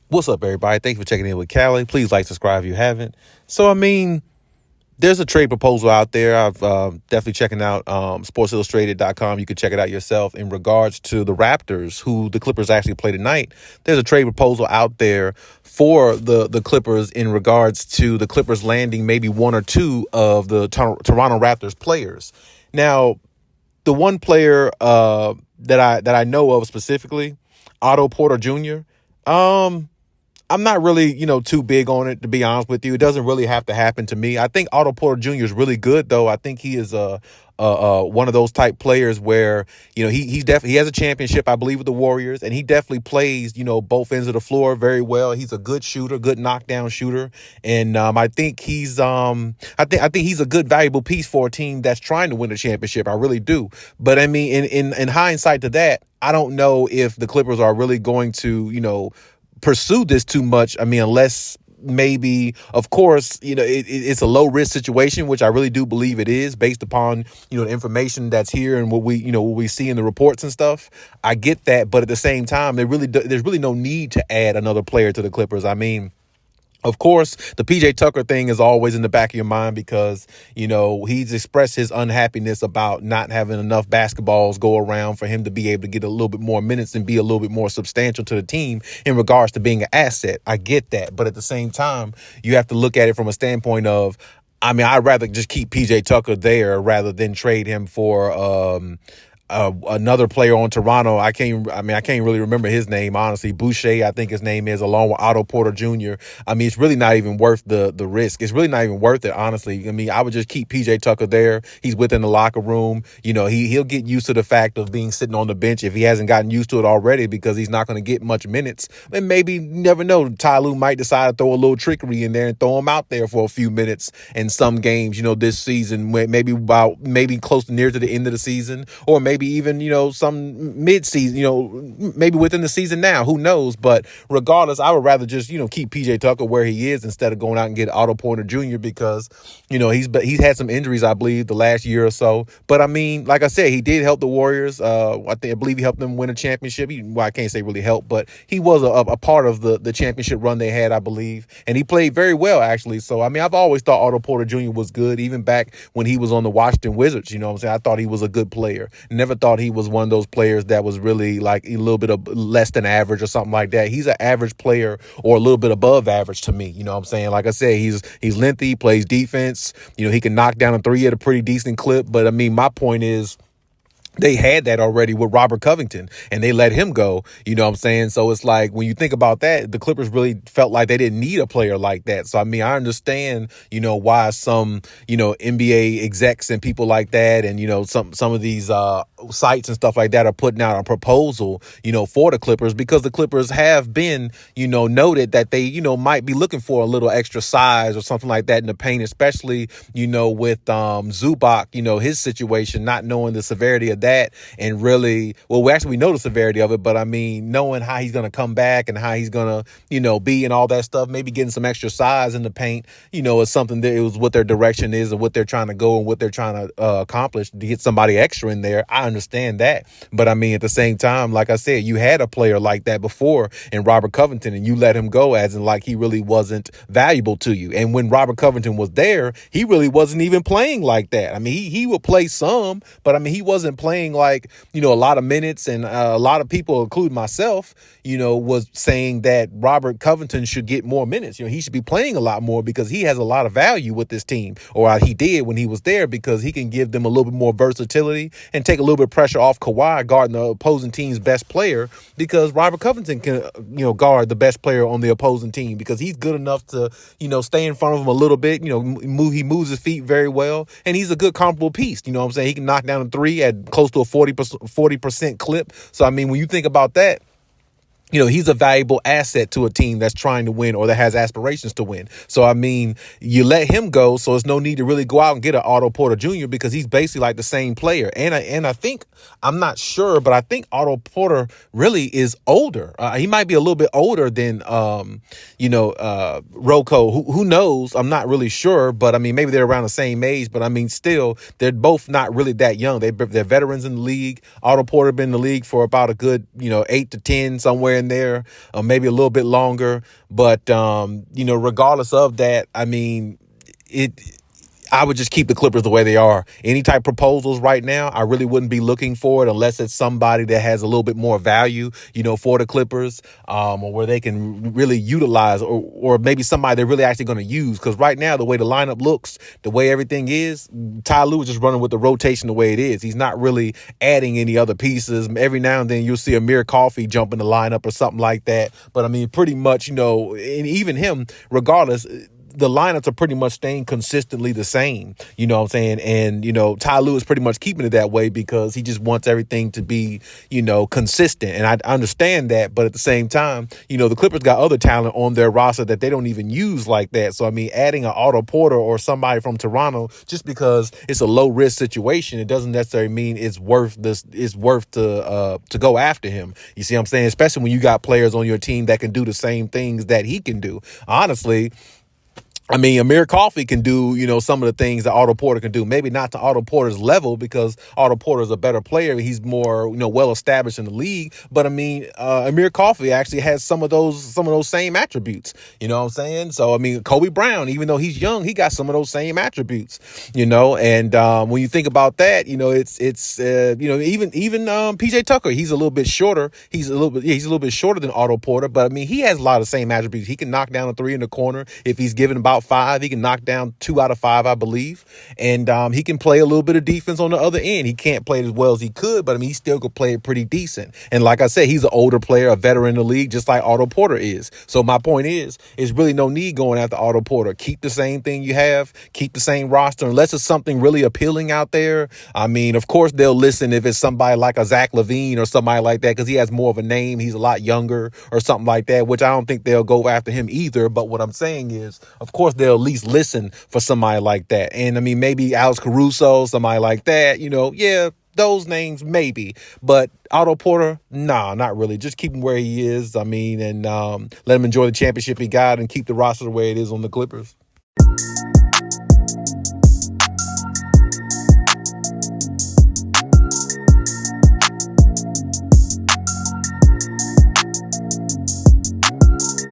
What's up, everybody? Thanks for checking in with Callie. Please like, subscribe if you haven't. There's a trade proposal out there. I've definitely checking out sportsillustrated.com. You can check it out yourself in regards to the Raptors, who the Clippers actually play tonight. There's a trade proposal out there for the Clippers in regards to the Clippers landing maybe one or two of the Toronto Raptors players. Now, the one player that I know of specifically, Otto Porter Jr. I'm not really, too big on it, to be honest with you. It doesn't really have to happen to me. I think Otto Porter Jr. is really good, though. I think he is one of those type players where, he has a championship, I believe, with the Warriors, and he definitely plays, both ends of the floor very well. He's a good shooter, good knockdown shooter, and I think I think he's a good, valuable piece for a team that's trying to win a championship. I really do. But I mean, in hindsight to that, I don't know if the Clippers are really going to, pursue this too much. I mean, unless maybe, of course, it's a low risk situation, which I really do believe it is based upon, the information that's here and what we see in the reports and stuff. I get that. But at the same time, there's really no need to add another player to the Clippers. I mean, of course, the PJ Tucker thing is always in the back of your mind because, he's expressed his unhappiness about not having enough basketballs go around for him to be able to get a little bit more minutes and be a little bit more substantial to the team in regards to being an asset. I get that. But at the same time, you have to look at it from a standpoint of, I mean, I'd rather just keep PJ Tucker there rather than trade him for another player on Toronto. I can't really remember his name, honestly. Boucher, I think his name is, along with Otto Porter Jr. I mean, it's really not even worth the risk. It's really not even worth it, honestly. I mean, I would just keep PJ Tucker there. He's within the locker room. He'll get used to the fact of being sitting on the bench if he hasn't gotten used to it already, because he's not going to get much minutes. And maybe, you never know, Ty Lue might decide to throw a little trickery in there and throw him out there for a few minutes in some games, this season, maybe close to near to the end of the season, or maybe even, some mid-season, maybe within the season now, who knows? But regardless, I would rather just, keep PJ Tucker where he is instead of going out and get Otto Porter Jr. because, he's had some injuries, I believe, the last year or so. But I mean, like I said, he did help the Warriors. I believe he helped them win a championship. I can't say really help, but he was a part of the championship run they had, I believe. And he played very well, actually. So, I mean, I've always thought Otto Porter Jr. was good, even back when he was on the Washington Wizards. You know what I'm saying? I thought he was a good player. Never thought he was one of those players that was really like a little bit of less than average or something like that. He's an average player or a little bit above average to me. You know what I'm saying? Like I said, he's lengthy, plays defense. He can knock down a three at a pretty decent clip. But I mean, my point is, they had that already with Robert Covington and they let him go. You know what I'm saying? So it's like, when you think about that, the Clippers really felt like they didn't need a player like that. So, I mean, I understand, why some, NBA execs and people like that and, some of these sites and stuff like that are putting out a proposal, for the Clippers, because the Clippers have been, noted that they, might be looking for a little extra size or something like that in the paint, especially, with Zubac, his situation, not knowing the severity of that. And really, well, we know the severity of it, but I mean, knowing how he's going to come back and how he's going to, be and all that stuff, maybe getting some extra size in the paint, is something that it was what their direction is and what they're trying to go and what they're trying to accomplish to get somebody extra in there. I understand that. But I mean, at the same time, like I said, you had a player like that before in Robert Covington and you let him go as in like he really wasn't valuable to you. And when Robert Covington was there, he really wasn't even playing like that. I mean, he would play some, but I mean, he wasn't playing like, a lot of minutes. And a lot of people, including myself, was saying that Robert Covington should get more minutes. He should be playing a lot more because he has a lot of value with this team, or he did when he was there, because he can give them a little bit more versatility and take a little bit of pressure off Kawhi guarding the opposing team's best player, because Robert Covington can, guard the best player on the opposing team because he's good enough to, stay in front of him a little bit. He moves his feet very well, and he's a good comparable piece. You know what I'm saying? He can knock down a three at close to a 40% clip. So, I mean, when you think about that, he's a valuable asset to a team that's trying to win or that has aspirations to win. So, I mean, you let him go, so there's no need to really go out and get an Otto Porter Jr. because he's basically like the same player. And I think, I'm not sure, but I think Otto Porter really is older. He might be a little bit older than, Rocco. Who knows? I'm not really sure, but I mean, maybe they're around the same age, but I mean, still, they're both not really that young. They're veterans in the league. Otto Porter been in the league for about a good, 8 to 10, somewhere somewhere in there, maybe a little bit longer. But, regardless of that, I mean, I would just keep the Clippers the way they are. Any type of proposals right now, I really wouldn't be looking for it unless it's somebody that has a little bit more value, for the Clippers, or where they can really utilize, or maybe somebody they're really actually going to use. Because right now, the way the lineup looks, the way everything is, Ty Lue is just running with the rotation the way it is. He's not really adding any other pieces. Every now and then you'll see Amir Coffey jump in the lineup or something like that. But I mean, pretty much, and even him, regardless, the lineups are pretty much staying consistently the same, you know what I'm saying? And, Ty Lue is pretty much keeping it that way because he just wants everything to be, consistent. And I understand that. But at the same time, the Clippers got other talent on their roster that they don't even use like that. So, I mean, adding an Otto Porter or somebody from Toronto, just because it's a low risk situation, it doesn't necessarily mean it's worth to go after him. You see what I'm saying? Especially when you got players on your team that can do the same things that he can do. Honestly, I mean, Amir Coffey can do, some of the things that Otto Porter can do. Maybe not to Otto Porter's level because Otto Porter is a better player. He's more, well established in the league. But I mean, Amir Coffey actually has some of those same attributes. You know what I'm saying? So I mean, Kobe Brown, even though he's young, he got some of those same attributes. And when you think about that, it's even PJ Tucker, he's a little bit shorter. He's a little bit shorter than Otto Porter. But I mean, he has a lot of the same attributes. He can knock down a three in the corner if he's given about 5. He can knock down 2 out of 5, I believe. And he can play a little bit of defense on the other end. He can't play it as well as he could, but I mean, he still could play it pretty decent. And like I said, he's an older player, a veteran in the league, just like Otto Porter is. So my point is really no need going after Otto Porter. Keep the same thing you have. Keep the same roster unless it's something really appealing out there. I mean, of course, they'll listen if it's somebody like a Zach LaVine or somebody like that because he has more of a name. He's a lot younger or something like that, which I don't think they'll go after him either. But what I'm saying is, of course, they'll at least listen for somebody like that. And I mean, maybe Alex Caruso, somebody like that, those names maybe. But Otto Porter, nah, not really. Just keep him where he is. I mean, and let him enjoy the championship he got and keep the roster the way it is on the Clippers.